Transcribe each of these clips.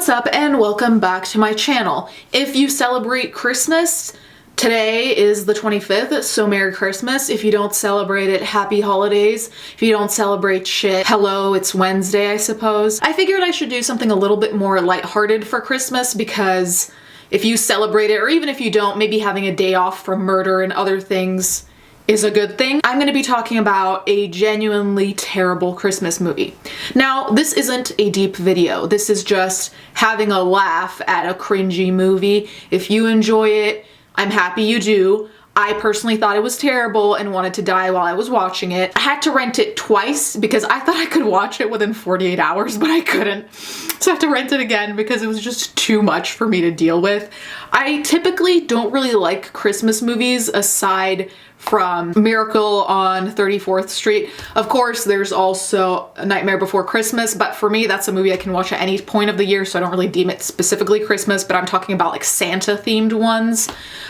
What's up and welcome back to my channel. If you celebrate Christmas, today is the 25th, so Merry Christmas. If you don't celebrate it, Happy Holidays. If you don't celebrate shit, hello, it's Wednesday, I suppose. I figured I should do something a little bit more lighthearted for Christmas because if you celebrate it, or even if you don't, maybe having a day off from murder and other things is a good thing. I'm gonna be talking about a genuinely terrible Christmas movie. Now, this isn't a deep video. This is just having a laugh at a cringy movie. If you enjoy it, I'm happy you do. I personally thought it was terrible and wanted to die while I was watching it. I had to rent it twice because I thought I could watch it within 48 hours, but I couldn't. So I had to rent it again because it was just too much for me to deal with. I typically don't really like Christmas movies aside from Miracle on 34th Street. Of course, there's also A Nightmare Before Christmas, but for me, that's a movie I can watch at any point of the year, so I don't really deem it specifically Christmas, but I'm talking about like Santa-themed ones.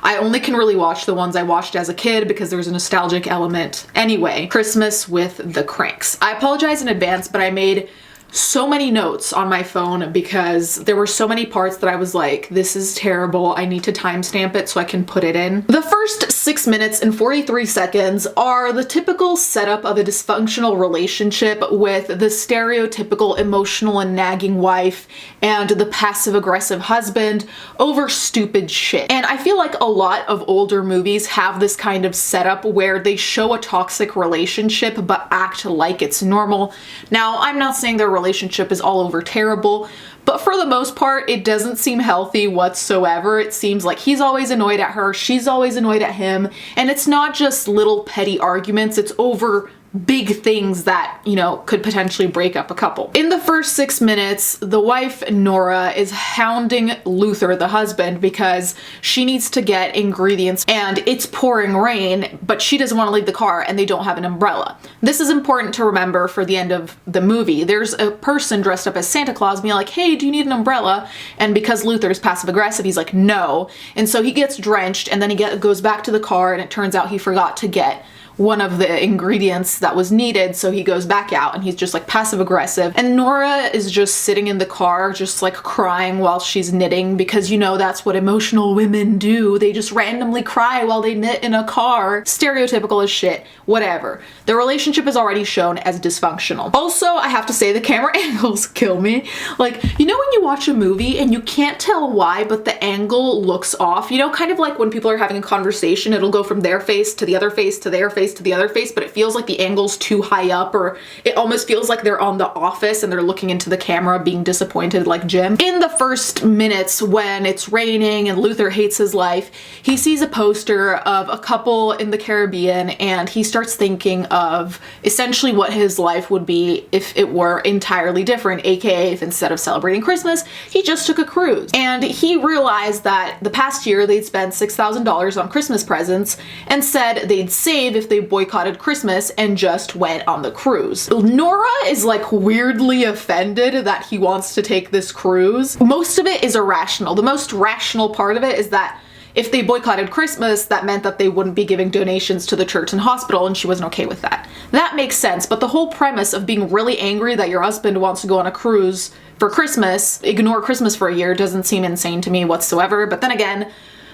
I only can really watch the ones I watched as a kid because there's a nostalgic element. Anyway, Christmas with the Cranks. I apologize in advance, but I made so many notes on my phone because there were so many parts that I was like, this is terrible. I need to timestamp it so I can put it in. The first 6 minutes and 43 seconds are the typical setup of a dysfunctional relationship with the stereotypical emotional and nagging wife and the passive-aggressive husband over stupid shit. And I feel like a lot of older movies have this kind of setup where they show a toxic relationship but act like it's normal. Now, I'm not saying their relationship is all over terrible, but for the most part, it doesn't seem healthy whatsoever. It seems like he's always annoyed at her, she's always annoyed at him, and it's not just little petty arguments, it's over big things that, you know, could potentially break up a couple. In the first 6 minutes, the wife, Nora, is hounding Luther, the husband, because she needs to get ingredients and it's pouring rain, but she doesn't want to leave the car and they don't have an umbrella. This is important to remember for the end of the movie. There's a person dressed up as Santa Claus being like, hey, do you need an umbrella? And because Luther's passive aggressive, he's like, no. And so he gets drenched and then he goes back to the car and it turns out he forgot to get one of the ingredients that was needed, so he goes back out and he's just like passive aggressive, and Nora is just sitting in the car just like crying while she's knitting because, you know, that's what emotional women do. They just randomly cry while they knit in a car. Stereotypical as shit. Whatever. The relationship is already shown as dysfunctional. Also, I have to say the camera angles kill me. Like, you know when you watch a movie and you can't tell why, but the angle looks off? You know, kind of like when people are having a conversation, it'll go from their face to the other face to their face to the other face, but it feels like the angle's too high up, or it almost feels like they're on The Office and they're looking into the camera being disappointed like Jim. In the first minutes when it's raining and Luther hates his life, he sees a poster of a couple in the Caribbean and he starts thinking of essentially what his life would be if it were entirely different, aka if instead of celebrating Christmas, he just took a cruise. And he realized that the past year they'd spent $6,000 on Christmas presents and said they'd save if they boycotted Christmas and just went on the cruise. Nora is like weirdly offended that he wants to take this cruise. Most of it is irrational. The most rational part of it is that if they boycotted Christmas, that meant that they wouldn't be giving donations to the church and hospital, and she wasn't okay with that. That makes sense, but the whole premise of being really angry that your husband wants to go on a cruise for Christmas, ignore Christmas for a year, doesn't seem insane to me whatsoever. But then again,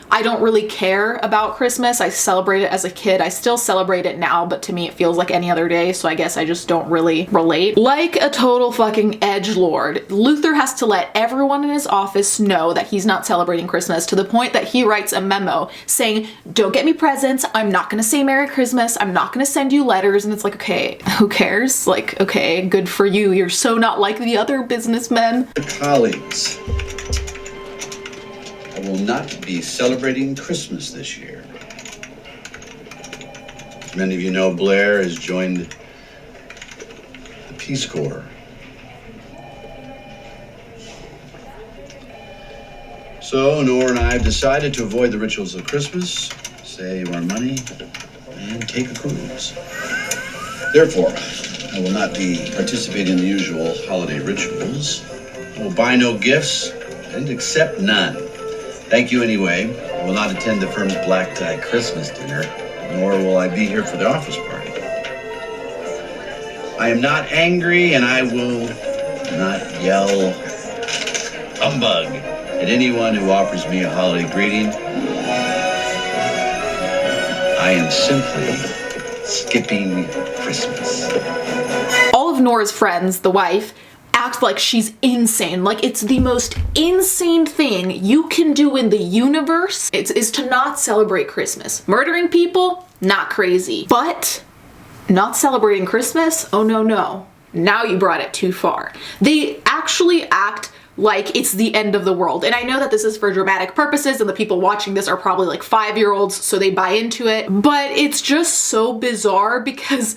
I don't really care about Christmas. I celebrate it as a kid. I still celebrate it now, but to me it feels like any other day, so I guess I just don't really relate. Like a total fucking edgelord, Luther has to let everyone in his office know that he's not celebrating Christmas, to the point that he writes a memo saying, don't get me presents, I'm not gonna say Merry Christmas, I'm not gonna send you letters, and it's like, okay, who cares? Like, okay, good for you. You're so not like the other businessmen. Colleagues, I will not be celebrating Christmas this year. As many of you know, Blair has joined the Peace Corps. So Nora and I have decided to avoid the rituals of Christmas, save our money, and take a cruise. Therefore, I will not be participating in the usual holiday rituals. I will buy no gifts and accept none. Thank you anyway. I will not attend the firm's black tie Christmas dinner, nor will I be here for the office party. I am not angry and I will not yell Humbug. And anyone who offers me a holiday greeting, I am simply skipping Christmas. All of Nora's friends, the wife, act like she's insane. Like it's the most insane thing you can do in the universe is to not celebrate Christmas. Murdering people, not crazy. But not celebrating Christmas? Oh no, no. Now you brought it too far. They actually act like it's the end of the world. And I know that this is for dramatic purposes and the people watching this are probably like 5-year-olds, so they buy into it. But it's just so bizarre because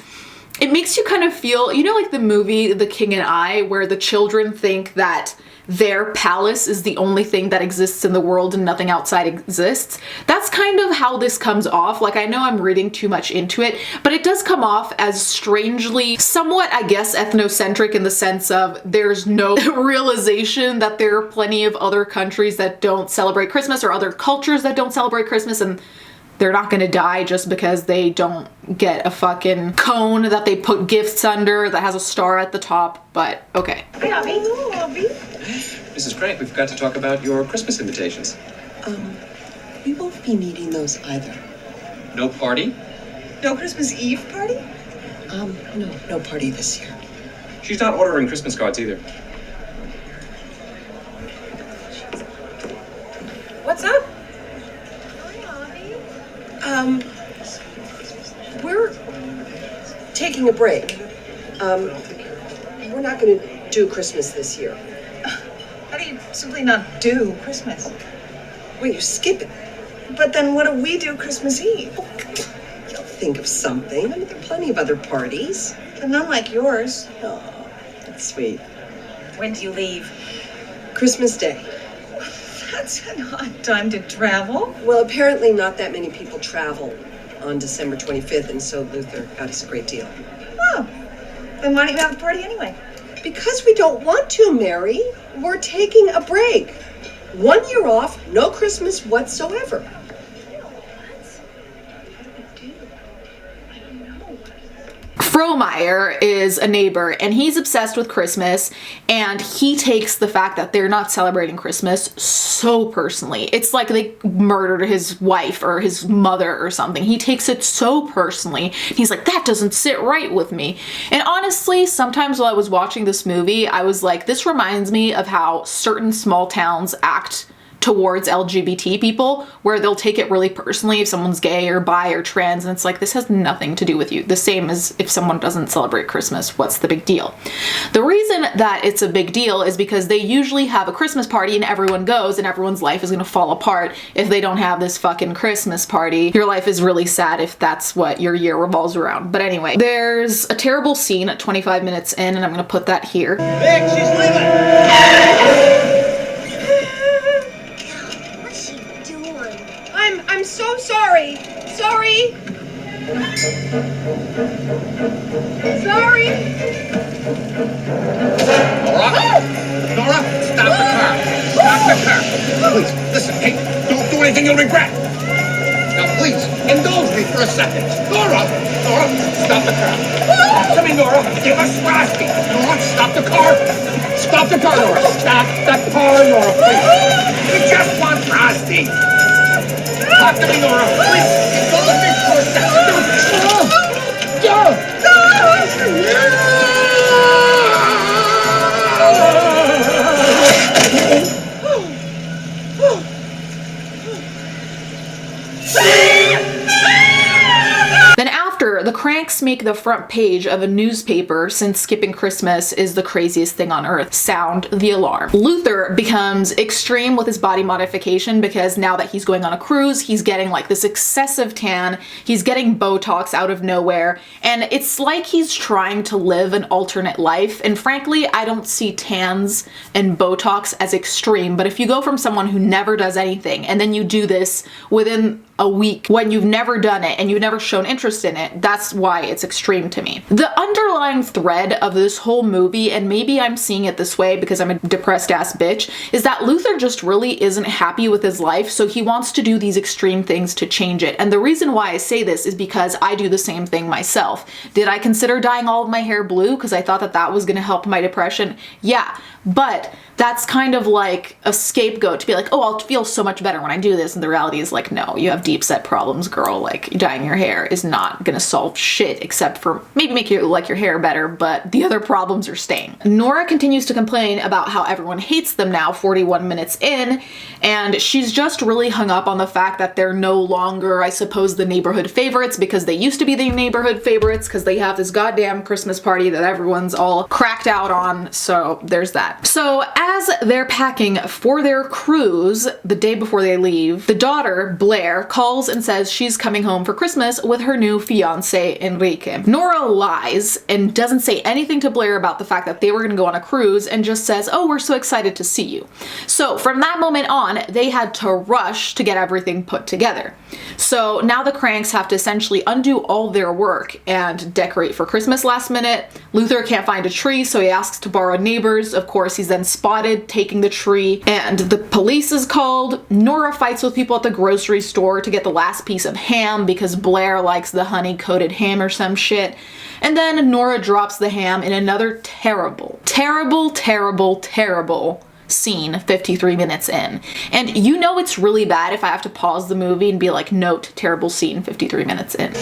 it makes you kind of feel, you know, like the movie The King and I, where the children think that their palace is the only thing that exists in the world and nothing outside exists. That's kind of how this comes off. Like, I know I'm reading too much into it, but it does come off as strangely, somewhat, I guess, ethnocentric in the sense of there's no realization that there are plenty of other countries that don't celebrate Christmas or other cultures that don't celebrate Christmas, and they're not gonna die just because they don't get a fucking cone that they put gifts under that has a star at the top, but okay. Hi, Abby. Hello, Abby. Mrs. Crank, we forgot to talk about your Christmas invitations. We won't be needing those either. No party? No Christmas Eve party? No party this year. She's not ordering Christmas cards either. What's up? We're taking a break. We're not going to do Christmas this year. How do you simply not do Christmas? Well, you skip it. But then what do we do Christmas Eve? You'll think of something. I mean, there are plenty of other parties. But none like yours. Oh, that's sweet. When do you leave? Christmas Day. That's an odd time to travel. Well, apparently not that many people travel on December 25th, and so Luther got us a great deal. Oh, then why don't you have the party anyway? Because we don't want to, Mary. We're taking a break. 1 year off, no Christmas whatsoever. Frohmeyer is a neighbor and he's obsessed with Christmas, and he takes the fact that they're not celebrating Christmas so personally. It's like they murdered his wife or his mother or something. He takes it so personally. He's like, that doesn't sit right with me. And honestly, sometimes while I was watching this movie, I was like, this reminds me of how certain small towns act towards LGBT people, where they'll take it really personally if someone's gay or bi or trans, and it's like, this has nothing to do with you. The same as if someone doesn't celebrate Christmas, what's the big deal? The reason that it's a big deal is because they usually have a Christmas party and everyone goes, and everyone's life is gonna fall apart if they don't have this fucking Christmas party. Your life is really sad if that's what your year revolves around. But anyway, there's a terrible scene at 25 minutes in, and I'm gonna put that here. Vic, she's leaving! I'm so sorry. Sorry. Sorry. Nora, stop the car. Stop the car. Please, listen, hey, don't do anything you'll regret. Now, please, indulge me for a second. Nora, stop the car. Talk to me, Nora. Give us Frosty. Nora, stop the car. Stop the car, Nora. Stop the car, Nora, please. We just want Frosty. Talk to me, Nora. Please, indulge me for a second. Then after, the Cranks make the front page of a newspaper, since skipping Christmas is the craziest thing on earth. Sound the alarm. Luther becomes extreme with his body modification because now that he's going on a cruise, he's getting like this excessive tan, he's getting Botox out of nowhere, and it's like he's trying to live an alternate life. And frankly, I don't see tans and Botox as extreme, but if you go from someone who never does anything and then you do this within a week when you've never done it and you've never shown interest in it. That's why it's extreme to me. The underlying thread of this whole movie, and maybe I'm seeing it this way because I'm a depressed ass bitch, is that Luther just really isn't happy with his life, so he wants to do these extreme things to change it. And the reason why I say this is because I do the same thing myself. Did I consider dyeing all of my hair blue because I thought that that was gonna help my depression? Yeah, but that's kind of like a scapegoat to be like, oh, I'll feel so much better when I do this. And the reality is like, no, you have deep set problems, girl. Like, dyeing your hair is not gonna solve shit except for maybe make you like your hair better, but the other problems are staying. Nora continues to complain about how everyone hates them now 41 minutes in, and she's just really hung up on the fact that they're no longer, I suppose, the neighborhood favorites, because they used to be the neighborhood favorites because they have this goddamn Christmas party that everyone's all cracked out on, so there's that. So as they're packing for their cruise the day before they leave, the daughter, Blair, calls and says she's coming home for Christmas with her new fiance, Enrique. Nora lies and doesn't say anything to Blair about the fact that they were gonna go on a cruise and just says, oh, we're so excited to see you. So from that moment on, they had to rush to get everything put together. So now the cranks have to essentially undo all their work and decorate for Christmas last minute. Luther can't find a tree, so he asks to borrow neighbors. Of course, he's then spotted taking the tree, and the police is called. Nora fights with people at the grocery store to get the last piece of ham because Blair likes the honey-coated ham or some shit. And then Nora drops the ham in another terrible, terrible, terrible, terrible scene 53 minutes in. And you know it's really bad if I have to pause the movie and be like, note, terrible scene 53 minutes in.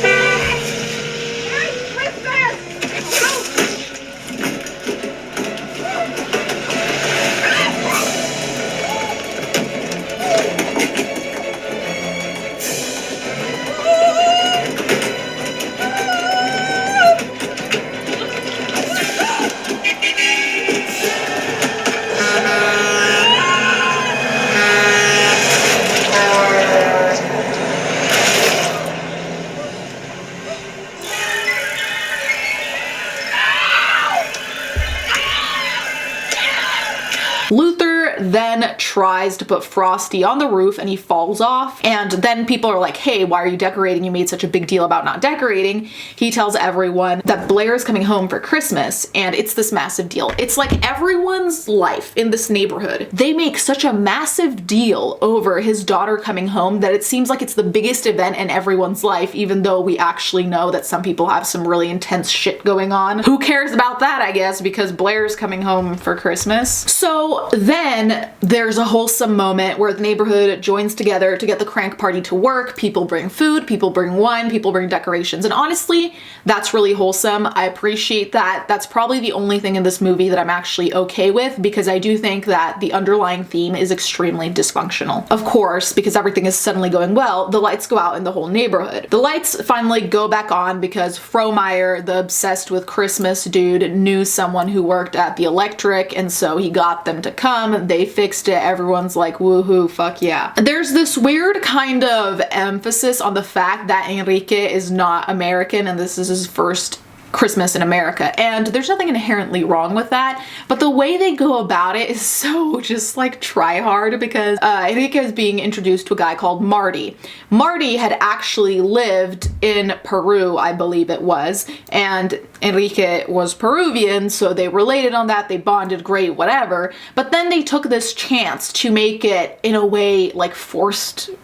Luther then tries to put Frosty on the roof and he falls off, and then people are like, hey, why are you decorating? You made such a big deal about not decorating. He tells everyone that Blair is coming home for Christmas, and it's this massive deal. It's like everyone's life in this neighborhood, they make such a massive deal over his daughter coming home that it seems like it's the biggest event in everyone's life, even though we actually know that some people have some really intense shit going on. Who cares about that, I guess, because Blair's coming home for Christmas. So then there's a wholesome moment where the neighborhood joins together to get the crank party to work. People bring food, people bring wine, people bring decorations, and honestly, that's really wholesome. I appreciate that. That's probably the only thing in this movie that I'm actually okay with, because I do think that the underlying theme is extremely dysfunctional. Of course, because everything is suddenly going well, the lights go out in the whole neighborhood. The lights finally go back on because Frohmeyer, the obsessed with Christmas dude, knew someone who worked at the electric, and so he got them to come. They fixed it. Everyone's like, woohoo, fuck yeah. There's this weird kind of emphasis on the fact that Enrique is not American and this is his first Christmas in America, and there's nothing inherently wrong with that, but the way they go about it is so just like try hard, because Enrique is being introduced to a guy called Marty. Marty had actually lived in Peru, I believe it was, and Enrique was Peruvian, so they related on that, they bonded, great, whatever, but then they took this chance to make it in a way, like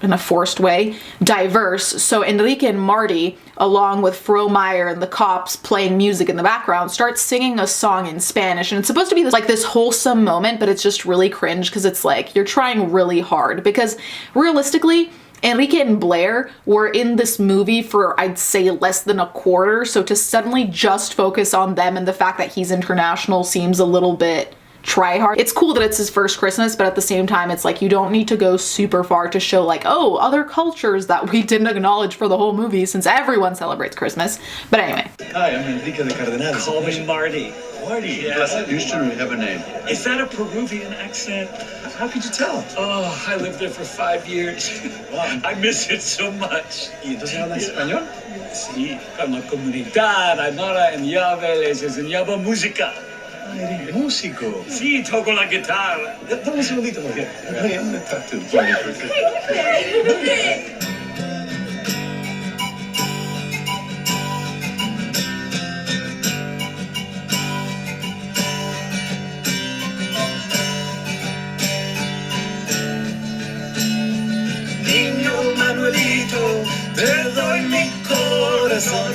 in a forced way, diverse. So Enrique and Marty, along with Frohmeyer and the cops playing music in the background, start singing a song in Spanish, and it's supposed to be this wholesome moment, but it's just really cringe because it's like you're trying really hard, because realistically Enrique and Blair were in this movie for, I'd say, less than a quarter, so to suddenly just focus on them and the fact that he's international seems a little bit try hard. It's cool that it's his first Christmas, but at the same time, it's like you don't need to go super far to show like, oh, other cultures that we didn't acknowledge for the whole movie, since everyone celebrates Christmas. But anyway. Hi, I'm Enrique de Cardenas. Call me Marty. Marty, Yeah. Blessed Houston, we have a name. Is that a Peruvian accent? How could you tell? Oh, I lived there for 5 years. Wow. I miss it so much. ¿Y entonces hablas español? Sí, con la comunidad Aymara en Llave les enseñaba música. Ah, eres músico. Sí, toco la guitarra. Dame un segundito, porque ¿dónde estás tú?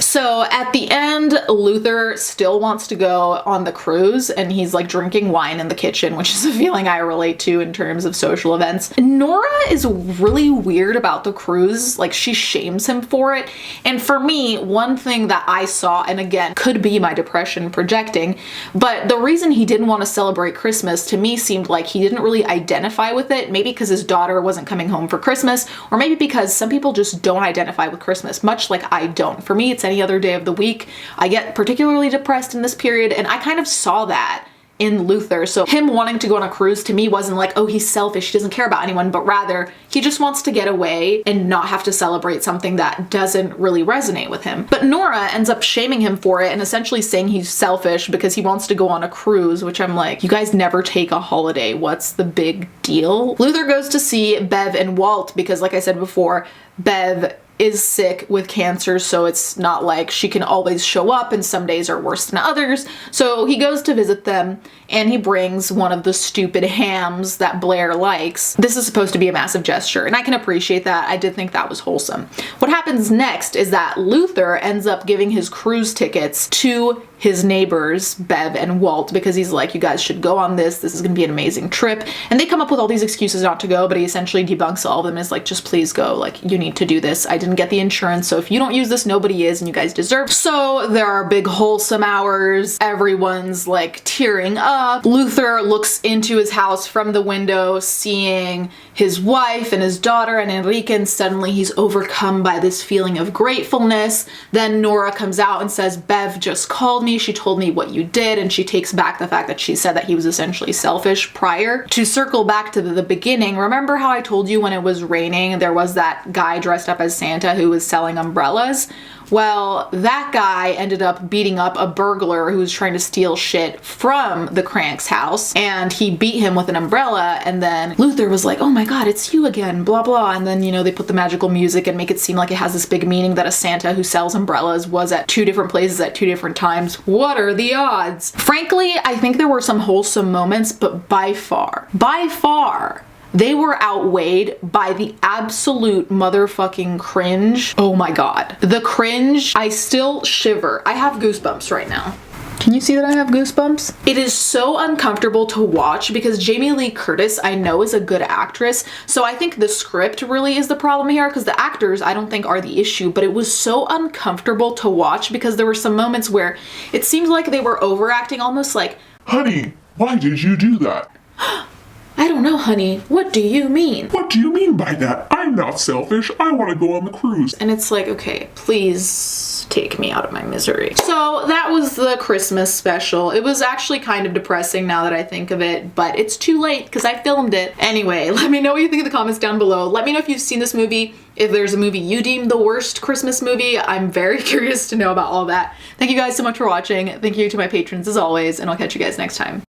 So at the end, Luther still wants to go on the cruise, and he's like drinking wine in the kitchen, which is a feeling I relate to in terms of social events. Nora is really weird about the cruise, like she shames him for it. And for me, one thing that I saw, and again, could be my depression projecting, but the reason he didn't want to celebrate Christmas to me seemed like he didn't really identify with it, maybe because his daughter wasn't coming home for Christmas, or maybe because some people just don't identify with Christmas, much like I don't. For me, it's any other day of the week. I get particularly depressed in this period, and I kind of saw that in Luther. So him wanting to go on a cruise to me wasn't like, oh, he's selfish, he doesn't care about anyone, but rather he just wants to get away and not have to celebrate something that doesn't really resonate with him. But Nora ends up shaming him for it and essentially saying he's selfish because he wants to go on a cruise, which I'm like, you guys never take a holiday. What's the big deal? Luther goes to see Bev and Walt because, like I said before, Bev is sick with cancer, so it's not like she can always show up, and some days are worse than others. So he goes to visit them, and he brings one of the stupid hams that Blair likes. This is supposed to be a massive gesture, and I can appreciate that. I did think that was wholesome. What happens next is that Luther ends up giving his cruise tickets to his neighbors, Bev and Walt, because he's like, you guys should go on this. This is gonna be an amazing trip. And they come up with all these excuses not to go, but he essentially debunks all of them and is like, just please go. Like, you need to do this. I didn't get the insurance, so if you don't use this, nobody is, and you guys deserve. So there are big wholesome hours. Everyone's like tearing up. Luther looks into his house from the window, seeing his wife and his daughter and Enrique, and suddenly he's overcome by this feeling of gratefulness. Then Nora comes out and says, Bev just called me. She told me what you did, and she takes back the fact that she said that he was essentially selfish prior. To circle back to the beginning, remember how I told you when it was raining, there was that guy dressed up as Santa who was selling umbrellas? Well, that guy ended up beating up a burglar who was trying to steal shit from the Crank's house, and he beat him with an umbrella, and then Luther was like, oh my god, it's you again, blah blah, and then, you know, they put the magical music and make it seem like it has this big meaning that a Santa who sells umbrellas was at 2 different places at 2 different times. What are the odds? Frankly, I think there were some wholesome moments, but by far, they were outweighed by the absolute motherfucking cringe. Oh my god. The cringe, I still shiver. I have goosebumps right now. Can you see that I have goosebumps? It is so uncomfortable to watch because Jamie Lee Curtis, I know, is a good actress. So I think the script really is the problem here, because the actors I don't think are the issue, but it was so uncomfortable to watch because there were some moments where it seemed like they were overacting, almost like, honey, why did you do that? I don't know, honey. What do you mean? What do you mean by that? I'm not selfish. I want to go on the cruise. And it's like, okay, please take me out of my misery. So that was the Christmas special. It was actually kind of depressing now that I think of it, but it's too late because I filmed it. Anyway, let me know what you think in the comments down below. Let me know if you've seen this movie, if there's a movie you deem the worst Christmas movie. I'm very curious to know about all that. Thank you guys so much for watching. Thank you to my patrons as always, and I'll catch you guys next time.